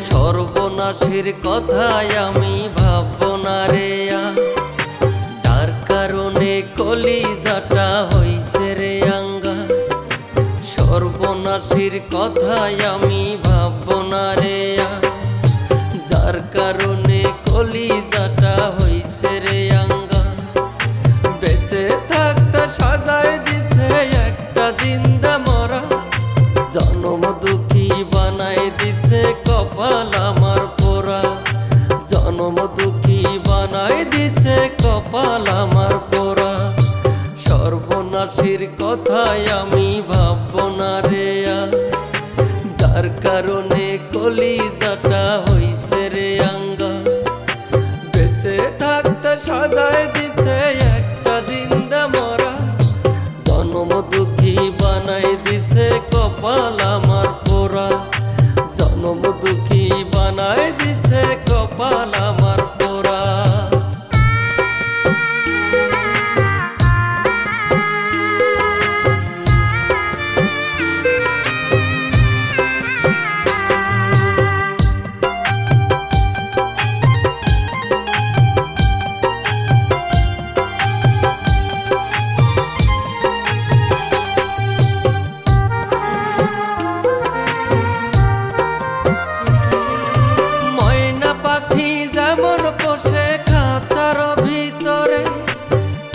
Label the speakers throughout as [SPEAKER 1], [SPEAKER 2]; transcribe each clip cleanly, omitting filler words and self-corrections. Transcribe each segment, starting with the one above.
[SPEAKER 1] সর্বনাশের কথায় আমি ভাববো না রে, যার কারণে কলিজাটা হইছে রে আঙ্গা। সর্বনাশের কথায় আমি ভাববো না রে, যার কারণে কলিজাটা হইছে রে আঙ্গা। বেঁচে থাকতে সাজায় দিছে একটা জিন্দা মরা, জনম দুঃখী বানাই দিছে কপাল আমার পোড়া। জনম দুঃখী বানাই দিছে কপাল আমার পোড়া। সর্বনাশের কথায় আমি ভাববো না রে, যার কারণে কলিজাটা হইছে রে আঙ্গা। বেঁচে থাকতে সাজায় দিছে একটা জিন্দা মরা, জনম দুঃখী বানাই দিছে কপাল আমার পোড়া। জনম দুঃখী বানাই দিছে কপাল আমার পোড়া। বসে খাঁচার ভিতরে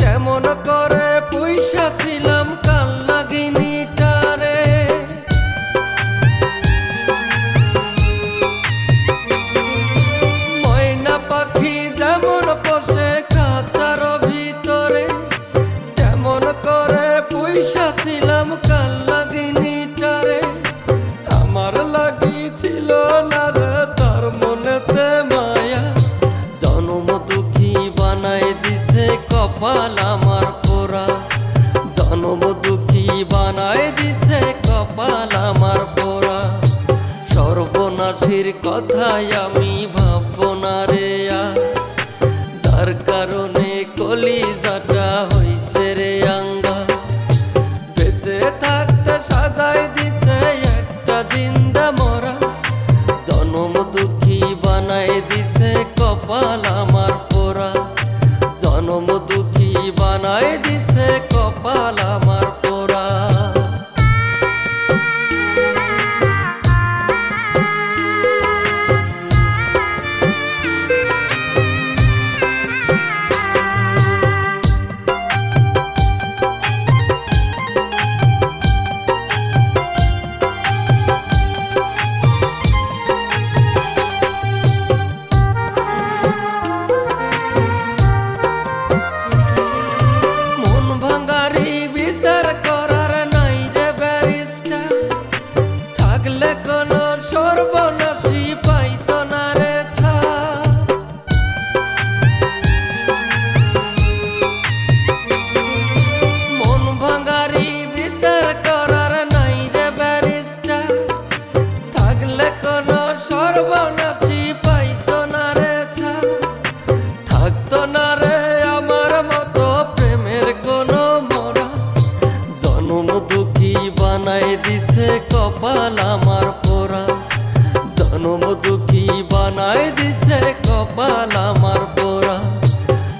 [SPEAKER 1] কেমন করে পয়সা ছিলাম কাল নাগিনীটারে। ময়না পাখি যেমন বসে খাঁচার ভিতরে কেমন করে পয়সা ছিলাম কাল নাগিনীটারে। আমার লাগিছিল না রে তার মনেতে মায়া, জনম দুঃখী বানাই দিছে কপাল আমার পোড়া। জনম দুঃখী বানাই দিছে কপাল আমার পোড়া। সর্বনাশের কথায় আমি ভাববো না রে, যার কারণে কলিজাটা হইছে রে আঙ্গা। বেঁচে থাকতে সাজাই দিছে একটা জিন্দা মরা, জনম দুঃখী বানাই দিছে কপাল আমার পোড়া। জনম দুঃখী বানাই দিছে কপাল আমার পোড়া। বানাই দিছে কপাল আমার পোড়া। জনম দুঃখী বানাই দিছে কপাল আমার পোড়া।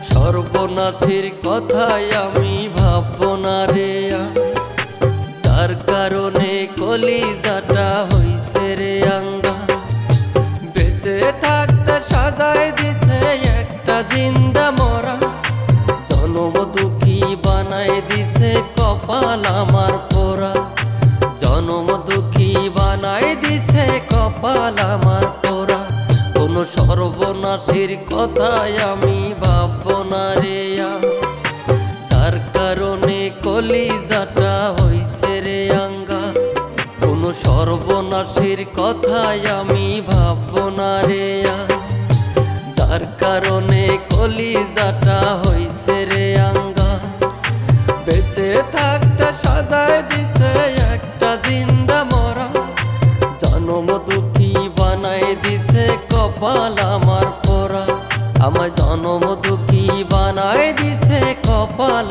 [SPEAKER 1] সর্বনাশের কথায় আমি ভাববো না রে, যার কারণে কলিজাটা হইছে রে আঙ্গা। বেঁচে থাকতে সাজায় দিছে একটা জিন্দা মরা, জনম দুঃখী বানাই দিছে কপাল আমার পোড়া। জনম দুঃখী বানাই দিছে কপাল আমার পোড়া। কোন সর্বনাশের কথায় আমি ভাববো না রে, যার কারণে কলিজাটা হইছে রে আঙ্গা। কোন সর্বনাশের কথায় আমি ভাববো না রে, যার কারণে কলিজাটা হইছে রে আঙ্গা। বেঁচে থাকতে সাজায় দিছে একটা জিন্দা মরা, জনম দুঃখী বানাই দিছে কপাল আমার পোড়া। আমায় জনম দুঃখী বানাই দিছে কপাল